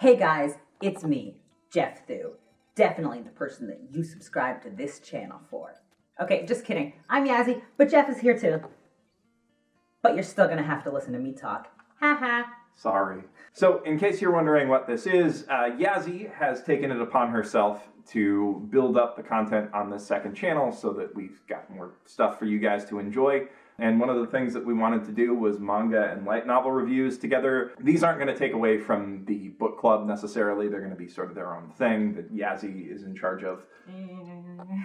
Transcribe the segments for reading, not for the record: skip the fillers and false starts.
Hey guys, it's me, Geoff Thu. Definitely the person that you subscribe to this channel for. Okay, just kidding. I'm Yazy, but Geoff is here too. But you're still gonna have to listen to me talk. Haha. Sorry. So, in case you're wondering what this is, Yazy has taken it upon herself to build up the content on this second channel so that we've got more stuff for you guys to enjoy. And one of the things that we wanted to do was manga and light novel reviews together. These aren't going to take away from the book club necessarily. They're going to be sort of their own thing that Yazy is in charge of.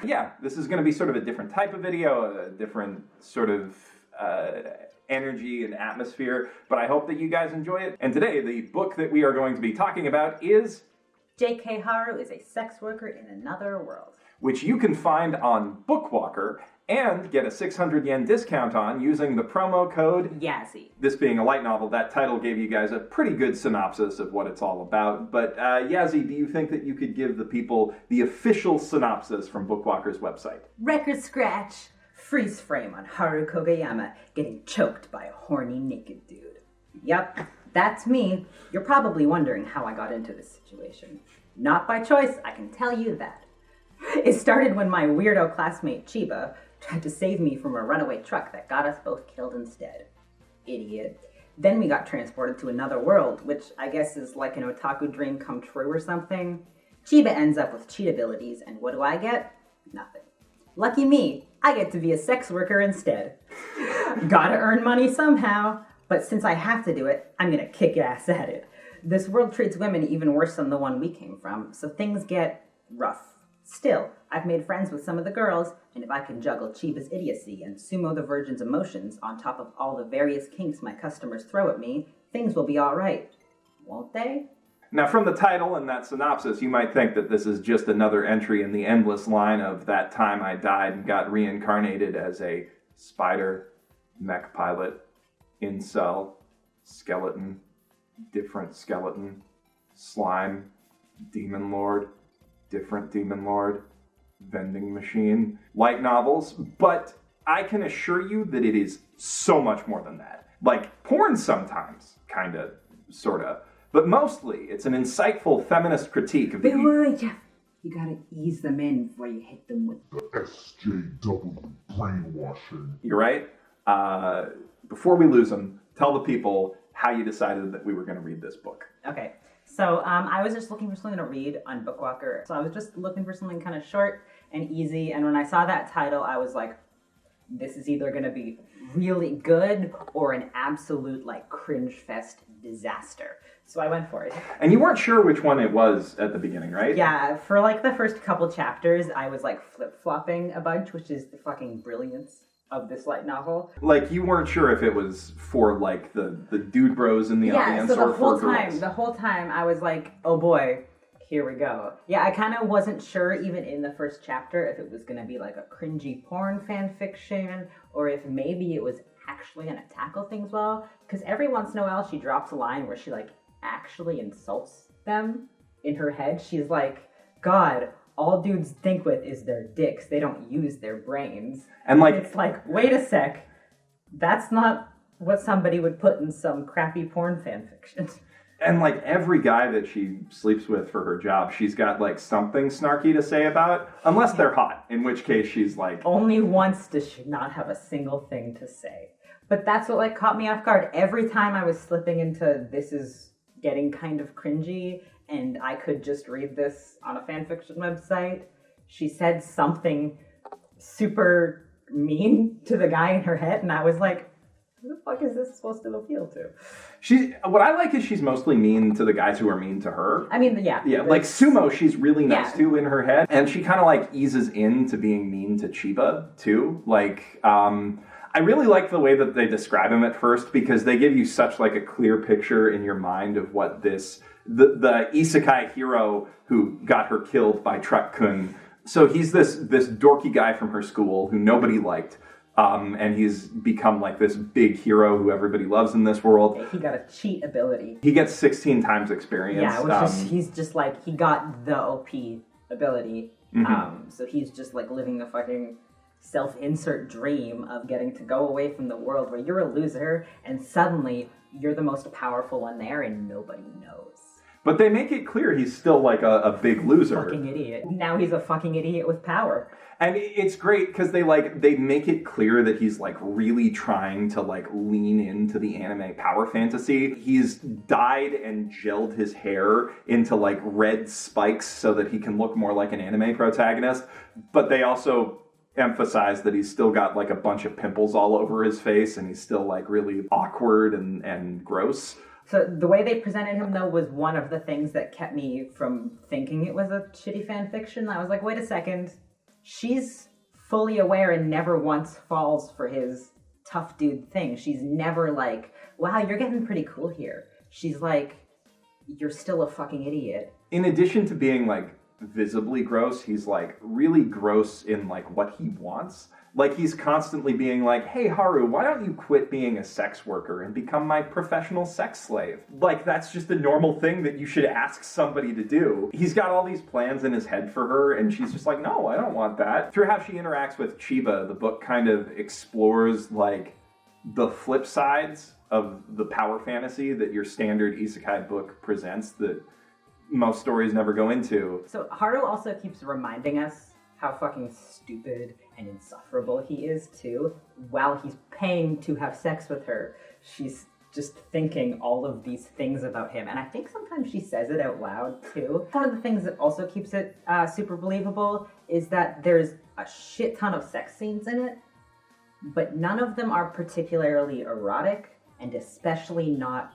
Yeah, this is going to be sort of a different type of video, a different sort of energy and atmosphere, but I hope that you guys enjoy it. And today, the book that we are going to be talking about is J.K. Haru is a sex worker in another world, which you can find on Bookwalker and get a 600 yen discount on using the promo code Yazy. This being a light novel, that title gave you guys a pretty good synopsis of what it's all about. But Yazy, do you think that you could give the people the official synopsis from Bookwalker's website? Record scratch. Freeze frame on Haru Kogayama getting choked by a horny naked dude. Yep, that's me. You're probably wondering how I got into this situation. Not by choice, I can tell you that. It started when my weirdo classmate Chiba tried to save me from a runaway truck that got us both killed instead. Idiot. Then we got transported to another world, which I guess is like an otaku dream come true or something. Chiba ends up with cheat abilities, and what do I get? Nothing. Lucky me, I get to be a sex worker instead. Gotta earn money somehow, but since I have to do it, I'm gonna kick ass at it. This world treats women even worse than the one we came from, so things get rough. Still, I've made friends with some of the girls, and if I can juggle Chiba's idiocy and sumo the virgin's emotions on top of all the various kinks my customers throw at me, things will be alright. Won't they? Now, from the title and that synopsis, you might think that this is just another entry in the endless line of that time I died and got reincarnated as a spider, mech pilot, incel, skeleton, different skeleton, slime, demon lord, different demon lord, vending machine, light novels, but I can assure you that it is so much more than that. Like porn sometimes, kinda, sorta, but mostly it's an insightful feminist critique of the... Wait, Jeff. You gotta ease them in before you hit them with the SJW brainwashing. You're right. Before we lose them, tell the people how you decided that we were going to read this book. Okay. So I was just looking for something to read on Bookwalker. So I was just looking for something kind of short and easy. And when I saw that title, I was like, this is either going to be really good or an absolute like cringe fest disaster. So I went for it. And you weren't sure which one it was at the beginning, right? Yeah, for like the first couple chapters, I was like flip-flopping a bunch, which is the fucking brilliance of this light novel. Like, you weren't sure if it was for, like, the dude bros in the audience or for girls. The whole time, I was like, oh boy, here we go. Yeah, I kind of wasn't sure, even in the first chapter, if it was going to be, like, a cringy porn fan fiction, or if maybe it was actually going to tackle things well. Because every once in a while, she drops a line where she, like, actually insults them in her head. She's like, God, all dudes think with is their dicks. They don't use their brains. And like, it's like, wait a sec. That's not what somebody would put in some crappy porn fan fiction. And like every guy that she sleeps with for her job, she's got like something snarky to say about, unless they're hot, in which case she's like... Only once does she not have a single thing to say. But that's what like caught me off guard. Every time I was slipping into this is getting kind of cringy, and I could just read this on a fanfiction website, she said something super mean to the guy in her head, and I was like, who the fuck is this supposed to appeal to? What I like is she's mostly mean to the guys who are mean to her. I mean, yeah. Yeah, like Sumo, she's really nice to in her head, and she kind of like eases into being mean to Chiba, too. Like, I really like the way that they describe him at first, because they give you such like a clear picture in your mind of what this... The isekai hero who got her killed by Truck-kun. So he's this dorky guy from her school who nobody liked. And he's become like this big hero who everybody loves in this world. He got a cheat ability. He gets 16 times experience. Yeah, which is, he's just like, he got the OP ability. Mm-hmm. So he's just like living the fucking self-insert dream of getting to go away from the world where you're a loser and suddenly you're the most powerful one there and nobody knows. But they make it clear he's still like a big loser. Fucking idiot. Now he's a fucking idiot with power. And it's great because they make it clear that he's like really trying to like lean into the anime power fantasy. He's dyed and gelled his hair into like red spikes so that he can look more like an anime protagonist. But they also emphasize that he's still got like a bunch of pimples all over his face and he's still like really awkward and gross. So the way they presented him, though, was one of the things that kept me from thinking it was a shitty fan fiction. I was like, wait a second. She's fully aware and never once falls for his tough dude thing. She's never like, wow, you're getting pretty cool here. She's like, you're still a fucking idiot. In addition to being like visibly gross, he's like really gross in like what he wants. Like he's constantly being like, hey Haru, why don't you quit being a sex worker and become my professional sex slave? Like that's just a normal thing that you should ask somebody to do. He's got all these plans in his head for her and she's just like, no, I don't want that. Through how she interacts with Chiba, the book kind of explores like the flip sides of the power fantasy that your standard isekai book presents that most stories never go into. So Haru also keeps reminding us how fucking stupid and insufferable he is, too. While he's paying to have sex with her, she's just thinking all of these things about him. And I think sometimes she says it out loud, too. One of the things that also keeps it super believable is that there's a shit ton of sex scenes in it, but none of them are particularly erotic, and especially not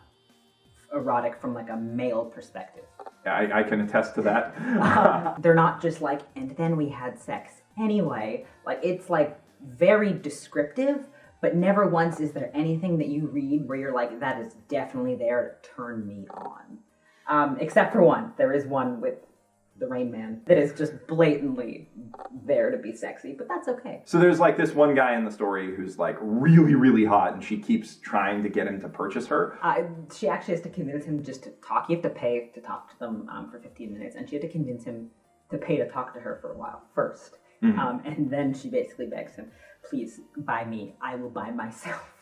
erotic from like a male perspective. I can attest to that. They're not just like, and then we had sex anyway. Like, it's like very descriptive, but never once is there anything that you read where you're like, that is definitely there to turn me on. Except for one. There is one with the Rain Man that is just blatantly there to be sexy, but that's okay. So there's like this one guy in the story who's like really, really hot and she keeps trying to get him to purchase her. She actually has to convince him just to talk. You have to pay to talk to them for 15 minutes, and she had to convince him to pay to talk to her for a while first. Mm-hmm. And then she basically begs him, please buy me. I will buy myself.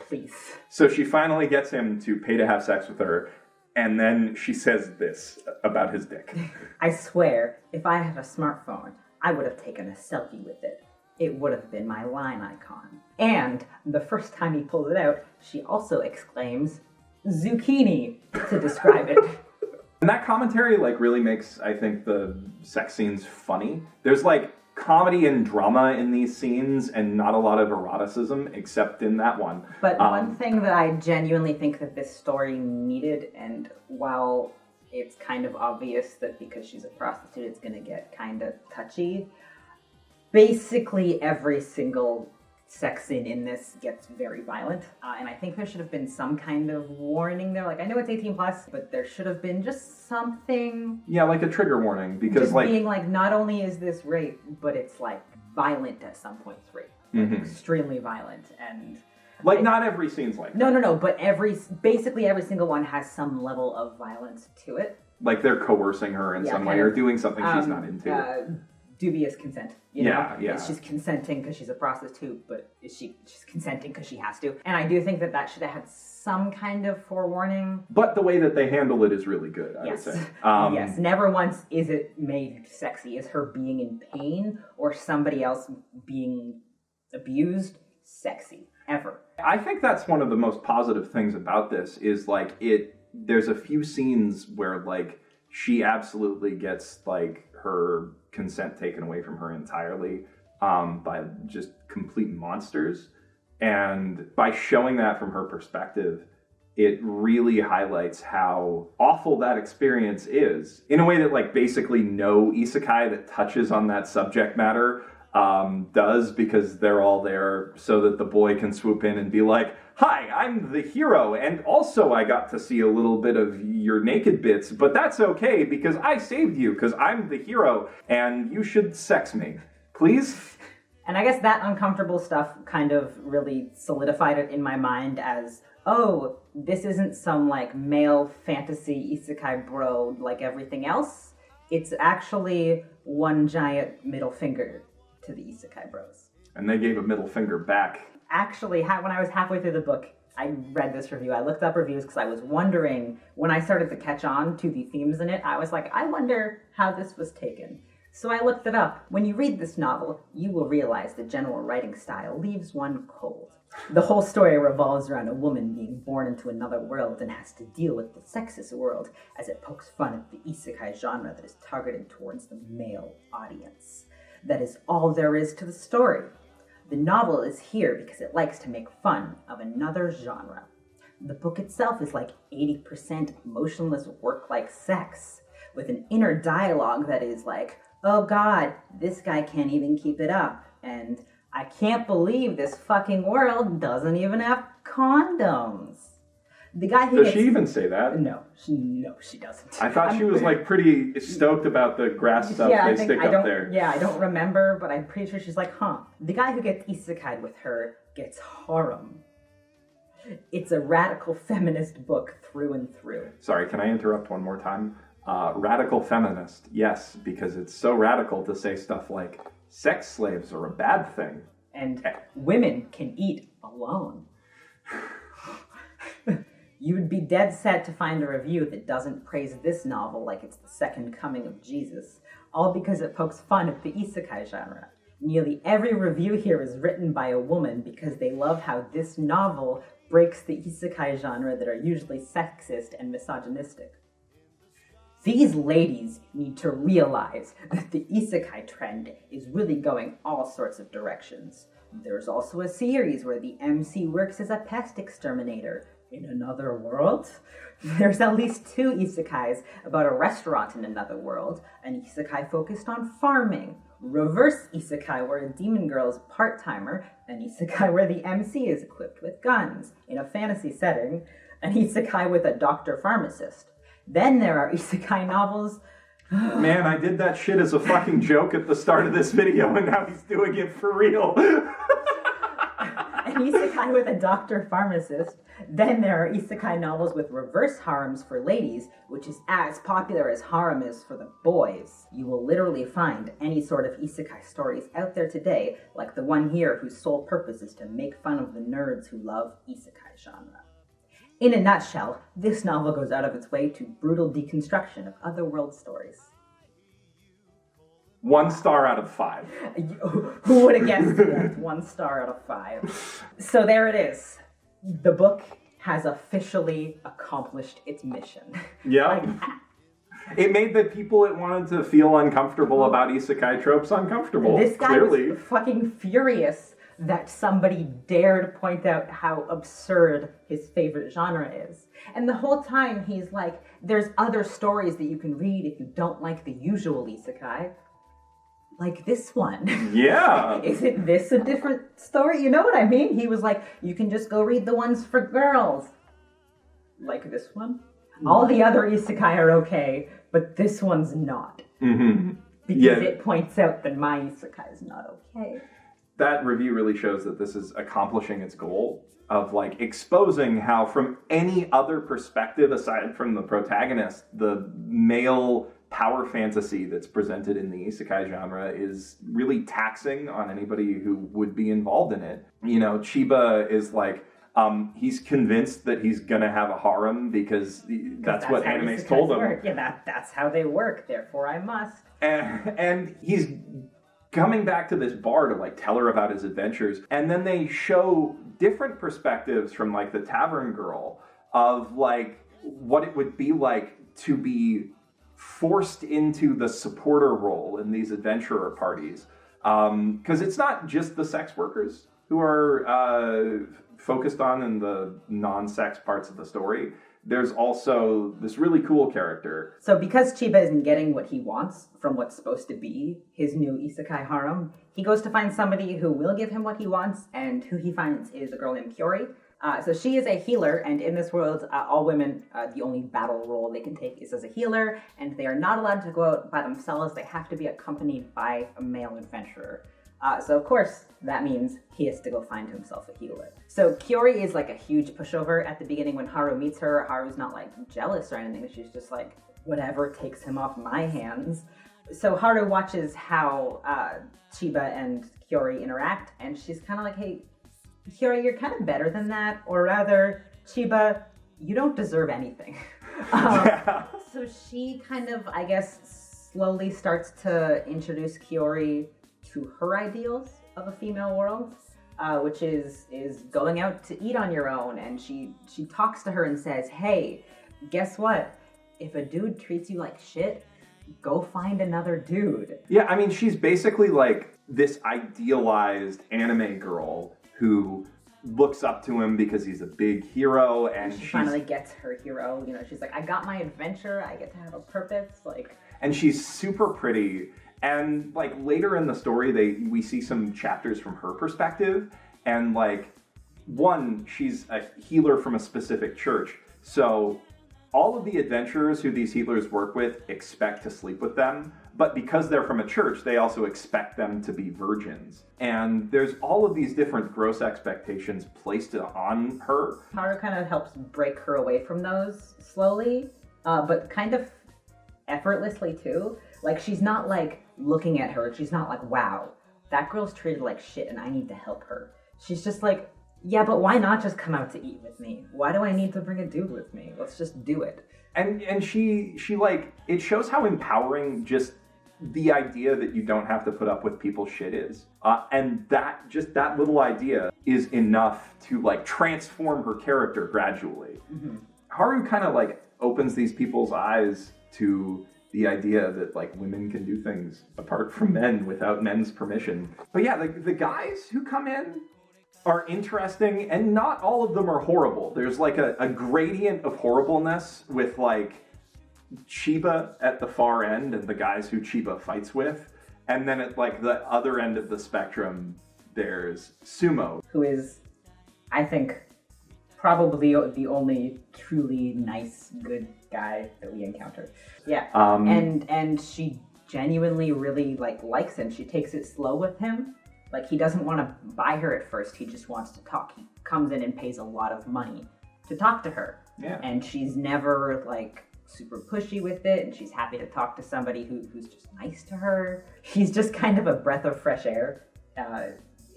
Please. So she finally gets him to pay to have sex with her. And then she says this about his dick. I swear, if I had a smartphone, I would have taken a selfie with it. It would have been my line icon. And the first time he pulls it out, she also exclaims, zucchini, to describe it. And that commentary like really makes, I think, the sex scenes funny. There's like comedy and drama in these scenes and not a lot of eroticism except in that one. But one thing that I genuinely think that this story needed, and while it's kind of obvious that because she's a prostitute it's going to get kind of touchy, basically every single sex scene in this gets very violent, and I think there should have been some kind of warning there. Like, I know it's 18 plus, but there should have been just something. Yeah, like a trigger warning, because just like being like, not only is this rape, but it's like violent at some points. Rape, like, extremely violent, and like not every scene's like that. No, but basically every single one has some level of violence to it. Like they're coercing her in some way or doing something she's not into. Dubious consent, you know? Yeah. She's consenting because she's a prostitute, but she's consenting because she has to. And I do think that should have had some kind of forewarning. But the way that they handle it is really good, I would say. Yes, never once is it made sexy. Is her being in pain or somebody else being abused sexy, ever. I think that's one of the most positive things about this is like there's a few scenes where like she absolutely gets like her consent taken away from her entirely by just complete monsters. And by showing that from her perspective, it really highlights how awful that experience is in a way that like basically no isekai that touches on that subject matter does, because they're all there so that the boy can swoop in and be like, hi, I'm the hero, and also I got to see a little bit of your naked bits, but that's okay because I saved you because I'm the hero and you should sex me. Please? And I guess that uncomfortable stuff kind of really solidified it in my mind as, oh, this isn't some like male fantasy isekai bro like everything else. It's actually one giant middle finger to the isekai bros. And they gave a middle finger back. Actually, when I was halfway through the book, I read this review. I looked up reviews because I was wondering, when I started to catch on to the themes in it, I was like, I wonder how this was taken. So I looked it up. When you read this novel, you will realize the general writing style leaves one cold. The whole story revolves around a woman being born into another world and has to deal with the sexist world as it pokes fun at the isekai genre that is targeted towards the male audience. That is all there is to the story. The novel is here because it likes to make fun of another genre. The book itself is like 80% emotionless work-like sex, with an inner dialogue that is like, oh god, this guy can't even keep it up, and I can't believe this fucking world doesn't even have condoms. The guy who Does she even say that? No, she doesn't. I thought she was like pretty stoked about the grass stuff they stick up there. Yeah, I don't remember, but I'm pretty sure she's like, The guy who gets isekai'd with her gets harem. It's a radical feminist book through and through. Sorry, can I interrupt one more time? Radical feminist, yes, because it's so radical to say stuff like, sex slaves are a bad thing. And women can eat alone. You would be dead set to find a review that doesn't praise this novel like it's the second coming of Jesus, all because it pokes fun at the isekai genre. Nearly every review here is written by a woman because they love how this novel breaks the isekai genre that are usually sexist and misogynistic. These ladies need to realize that the isekai trend is really going all sorts of directions. There's also a series where the MC works as a pest exterminator in another world. There's at least 2 isekais about a restaurant in another world, an isekai focused on farming, reverse isekai where a demon girl is part-timer, an isekai where the MC is equipped with guns in a fantasy setting, an isekai with a doctor pharmacist. Then there are isekai novels. Man, I did that shit as a fucking joke at the start of this video, and now he's doing it for real. An isekai with a doctor pharmacist. Then there are isekai novels with reverse harems for ladies, which is as popular as harem is for the boys. You will literally find any sort of isekai stories out there today, like the one here whose sole purpose is to make fun of the nerds who love isekai genre. In a nutshell, this novel goes out of its way to brutal deconstruction of otherworld stories. 1 star out of 5. Who would have guessed that? 1 star out of 5. So there it is. The book has officially accomplished its mission. Yeah. It made the people that wanted to feel uncomfortable about isekai tropes uncomfortable. This guy clearly was fucking furious that somebody dared point out how absurd his favorite genre is. And the whole time he's like, there's other stories that you can read if you don't like the usual isekai. Like this one. Yeah. Isn't this a different story? You know what I mean? He was like, you can just go read the ones for girls. Like this one? All the other isekai are okay, but this one's not. Mm-hmm. Because it points out that my isekai is not okay. That review really shows that this is accomplishing its goal of like exposing how from any other perspective aside from the protagonist, the male power fantasy that's presented in the isekai genre is really taxing on anybody who would be involved in it. You know, Chiba is like, he's convinced that he's gonna have a harem because that's what animes told him. Work. Yeah, that's how they work, therefore I must. And he's coming back to this bar to like tell her about his adventures, and then they show different perspectives from like the tavern girl of like what it would be like to be forced into the supporter role in these adventurer parties, because it's not just the sex workers who are focused on in the non-sex parts of the story. There's also this really cool character. So because Chiba isn't getting what he wants from what's supposed to be his new isekai harem, he goes to find somebody who will give him what he wants, and who he finds is a girl named Kyori. So she is a healer, and in this world, all women, the only battle role they can take is as a healer, and they are not allowed to go out by themselves. They have to be accompanied by a male adventurer. So of course, that means he has to go find himself a healer. So Kyori is like a huge pushover at the beginning when Haru meets her. Haru's not like jealous or anything. She's just like, whatever takes him off my hands. So Haru watches how Chiba and Kyori interact, and she's kind of like, hey, Hyori, you're kind of better than that, or rather, Chiba, you don't deserve anything. So she kind of, I guess, slowly starts to introduce Hyori to her ideals of a female world, which is going out to eat on your own. And she talks to her and says, hey, guess what? If a dude treats you like shit, go find another dude. Yeah, I mean, she's basically like this idealized anime girl who looks up to him because he's a big hero, and she finally gets her hero. You know, she's like, I got my adventure. I get to have a purpose. Like, and she's super pretty. And like later in the story, we see some chapters from her perspective, and like she's a healer from a specific church, so all of the adventurers who these healers work with expect to sleep with them, but because they're from a church, they also expect them to be virgins. And there's all of these different gross expectations placed on her. Haru kind of helps break her away from those slowly, but kind of effortlessly too. Like, she's not like looking at her, she's not like, wow, that girl's treated like shit and I need to help her. She's just like, yeah, but why not just come out to eat with me? Why do I need to bring a dude with me? Let's just do it. And she like, it shows how empowering just the idea that you don't have to put up with people's shit is. And that little idea is enough to like transform her character gradually. Mm-hmm. Haru kind of like opens these people's eyes to the idea that like women can do things apart from men without men's permission. But yeah, the guys who come in are interesting, and not all of them are horrible. There's like a gradient of horribleness with like Chiba at the far end and the guys who Chiba fights with. And then at like the other end of the spectrum, there's Sumo, who is, I think, probably the only truly nice, good guy that we encounter. Yeah, and she genuinely really likes him. She takes it slow with him. Like, he doesn't want to buy her at first. He just wants to talk. He comes in and pays a lot of money to talk to her. Yeah. And she's never like super pushy with it, and she's happy to talk to somebody who's just nice to her. He's just kind of a breath of fresh air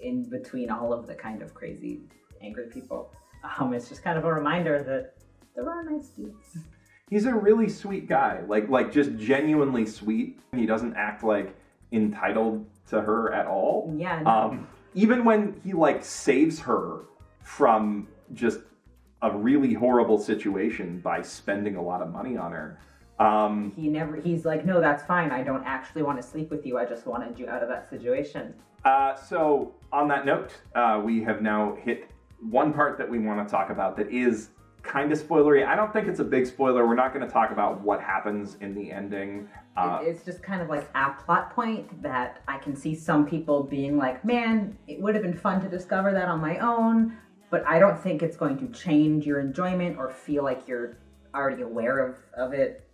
in between all of the kind of crazy, angry people. It's just kind of a reminder that there are nice dudes. He's a really sweet guy, like just genuinely sweet. He doesn't act like entitled to her at all. Yeah. No. Even when he like saves her from just a really horrible situation by spending a lot of money on her. He's like, no, that's fine. I don't actually want to sleep with you. I just wanted you out of that situation. So on that note, we have now hit one part that we want to talk about that is kind of spoilery. I don't think it's a big spoiler. We're not going to talk about what happens in the ending. It's just kind of like a plot point that I can see some people being like, man, it would have been fun to discover that on my own, but I don't think it's going to change your enjoyment or feel like you're already aware of it.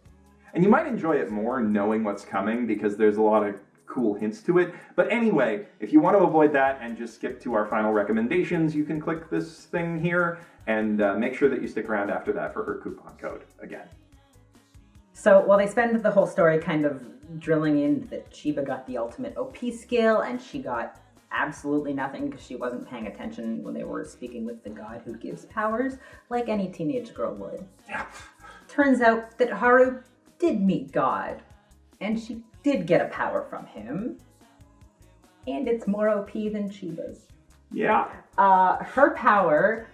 And you might enjoy it more knowing what's coming because there's a lot of cool hints to it. But anyway, if you want to avoid that and just skip to our final recommendations, you can click this thing here and make sure that you stick around after that for her coupon code again. So while they spend the whole story kind of drilling in that Chiba got the ultimate OP skill and she got absolutely nothing because she wasn't paying attention when they were speaking with the god who gives powers, like any teenage girl would. Yeah. Turns out that Haru did meet God, and she did get a power from him, and it's more OP than Chiba's. Yeah. Her power,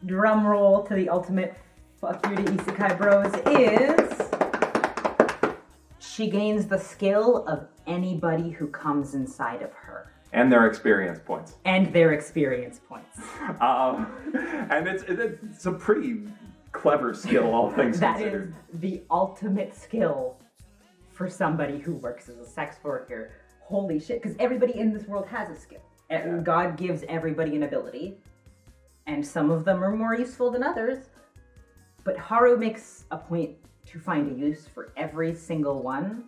drum roll to the ultimate fuck you to Isekai bros, is she gains the skill of anybody who comes inside of her. And their experience points. And it's a pretty clever skill, all things considered. That is the ultimate skill for somebody who works as a sex worker. Holy shit, because everybody in this world has a skill. Yeah. God gives everybody an ability, and some of them are more useful than others, but Haru makes a point to find a use for every single one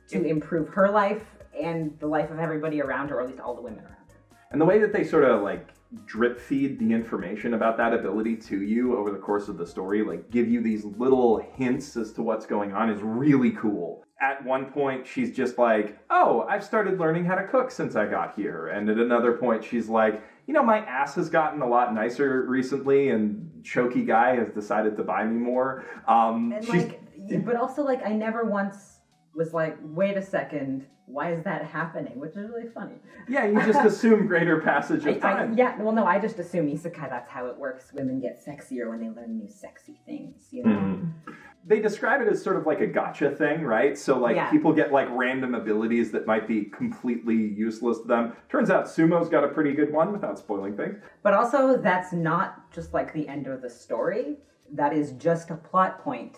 to improve her life and the life of everybody around her, or at least all the women around her. And the way that they sort of like drip feed the information about that ability to you over the course of the story, like give you these little hints as to what's going on, is really cool. At one point, she's just like, oh, I've started learning how to cook since I got here. And at another point, she's like, you know, my ass has gotten a lot nicer recently, and Choky Guy has decided to buy me more. But also, like, I never once was like, wait a second, why is that happening? Which is really funny. Yeah, you just assume greater passage of time. I just assume isekai, that's how it works. Women get sexier when they learn new sexy things, you know? Mm-hmm. They describe it as sort of like a gotcha thing, right? So, like, people get, like, random abilities that might be completely useless to them. Turns out Sumo's got a pretty good one, without spoiling things. But also, that's not just, like, the end of the story. That is just a plot point.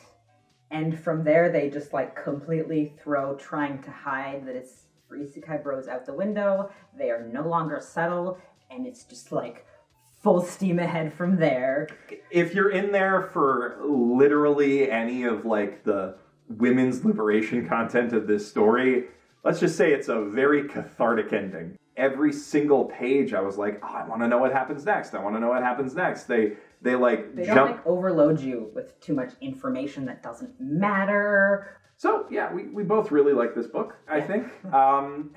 And from there, they just, like, completely throw trying to hide that it's for isekai bros out the window. They are no longer subtle, and it's just, like, full steam ahead from there. If you're in there for literally any of, like, the women's liberation content of this story, let's just say it's a very cathartic ending. Every single page, I was like, oh, I want to know what happens next. I want to know what happens next. They don't, like, overload you with too much information that doesn't matter. So, yeah, we both really like this book, I think.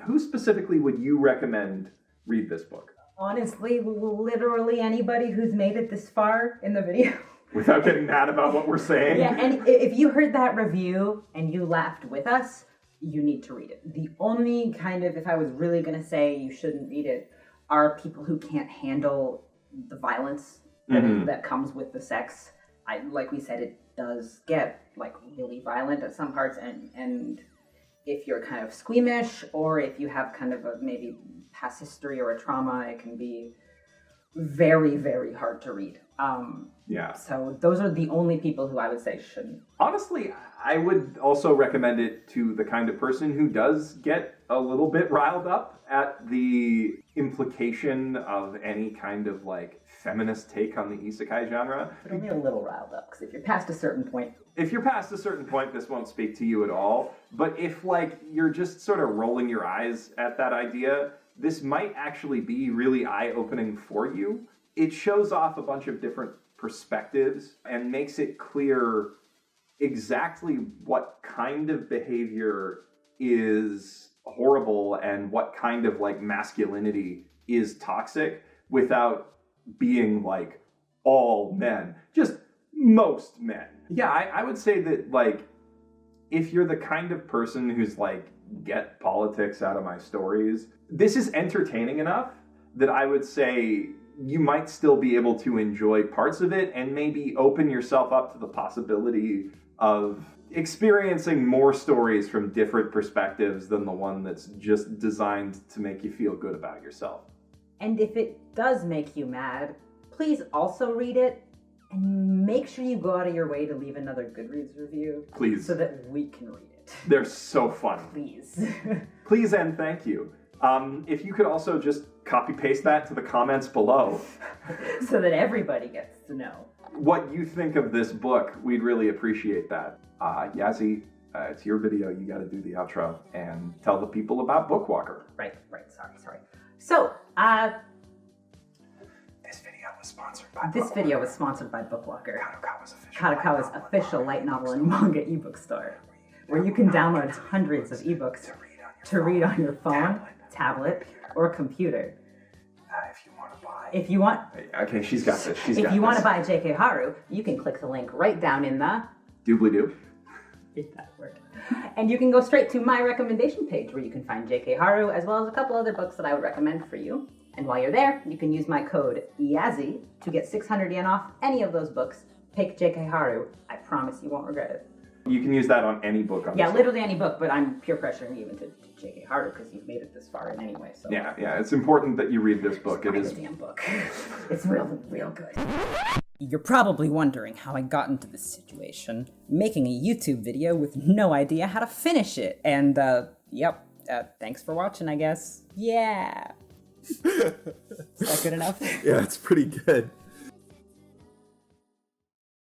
Who specifically would you recommend read this book? Honestly, literally anybody who's made it this far in the video. Without getting mad about what we're saying? Yeah, and if you heard that review and you laughed with us, you need to read it. The only kind of, if I was really going to say you shouldn't read it, are people who can't handle the violence that comes with the sex. Like we said, it does get, like, really violent at some parts, and if you're kind of squeamish, or if you have kind of a maybe past history or a trauma, it can be very, very hard to read. So those are the only people who I would say shouldn't. Honestly, I would also recommend it to the kind of person who does get a little bit riled up at the implication of any kind of, like, feminist take on the isekai genre. But only a little riled up, because if you're past a certain point... If you're past a certain point, this won't speak to you at all. But if, like, you're just sort of rolling your eyes at that idea, this might actually be really eye-opening for you. It shows off a bunch of different perspectives and makes it clear exactly what kind of behavior is horrible and what kind of, like, masculinity is toxic without being, like, all men. Just most men. Yeah, I would say that, like, if you're the kind of person who's like, get politics out of my stories, this is entertaining enough that I would say you might still be able to enjoy parts of it and maybe open yourself up to the possibility of experiencing more stories from different perspectives than the one that's just designed to make you feel good about yourself. And if it does make you mad, please also read it, and make sure you go out of your way to leave another Goodreads review. Please. So that we can read it. They're so fun. Please. Please and thank you. If you could also just copy-paste that to the comments below. So that everybody gets to know. What you think of this book, we'd really appreciate that. Yazy, it's your video. You got to do the outro and tell the people about Bookwalker. Right. Sorry. So, This video was sponsored by Bookwalker, Kadokawa's official light novel and manga ebook store, where you can download hundreds of ebooks to read on your phone, tablet, or computer. If you want... Okay, she's got this. If you want to buy J.K. Haru, you can click the link right down in the... Doobly-doo. If that worked. And you can go straight to my recommendation page, where you can find J.K. Haru, as well as a couple other books that I would recommend for you. And while you're there, you can use my code YAZY to get 600 yen off any of those books. Pick J.K. Haru. I promise you won't regret it. You can use that on any book. Yeah, literally any book, but I'm peer pressuring you into J.K. Haru because you've made it this far in anyway. So. Yeah, it's important that you read this book. It is a damn book. It's real good. You're probably wondering how I got into this situation, making a YouTube video with no idea how to finish it. And, thanks for watching, I guess. Yeah. Is that good enough? Yeah, it's pretty good.